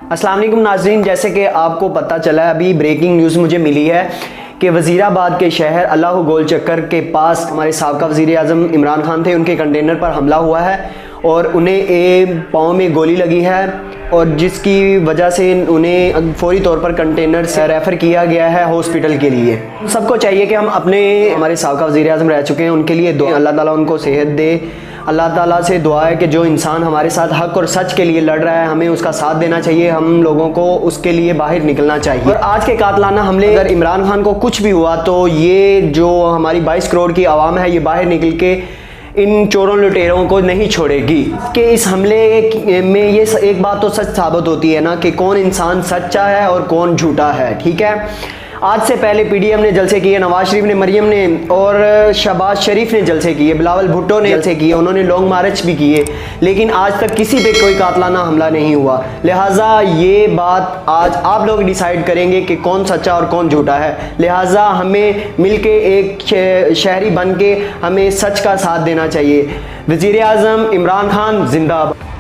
अस्सलाम वालेकुम नाज़रीन, जैसे कि आपको पता चला है, अभी ब्रेकिंग न्यूज़ मुझे मिली है कि वज़ीराबाद के शहर अल्लाह गोल चक्कर के पास हमारे साबका वज़ीर आज़म इमरान खान थे, उनके कंटेनर पर हमला हुआ है और उन्हें पाँव में गोली लगी है और जिसकी वजह से उन्हें फौरी तौर पर कंटेनर से रेफ़र किया गया है हॉस्पिटल के लिए। सबको चाहिए कि हम हमारे साबका वज़ीर आज़म रह चुके हैं, उनके लिए दुआ, अल्लाह ताला उनको सेहत दे। अल्लाह ताला से दुआ है कि जो इंसान हमारे साथ हक और सच के लिए लड़ रहा है, हमें उसका साथ देना चाहिए, हम लोगों को उसके लिए बाहर निकलना चाहिए। और आज के कातलाना हमले अगर इमरान खान को कुछ भी हुआ तो ये जो हमारी 22 करोड़ की आवाम है, ये बाहर निकल के इन चोरों लुटेरों को नहीं छोड़ेगी। कि इस हमले में ये एक बात तो सच साबित होती है ना कि कौन इंसान सच्चा है और कौन झूठा है। ठीक है, आज से पहले पीडीएम ने जलसे किए, नवाज शरीफ ने, मरियम ने और शहबाज शरीफ ने जलसे किए, बिलावल भुट्टो ने जलसे किए, उन्होंने लॉन्ग मार्च भी किए, लेकिन आज तक किसी पे कोई कातलाना हमला नहीं हुआ। लिहाजा ये बात आज आप लोग डिसाइड करेंगे कि कौन सच्चा और कौन झूठा है। लिहाजा हमें मिलके एक शहरी बन के हमें सच का साथ देना चाहिए। वज़ीर आज़म इमरान खान जिंदाबाद।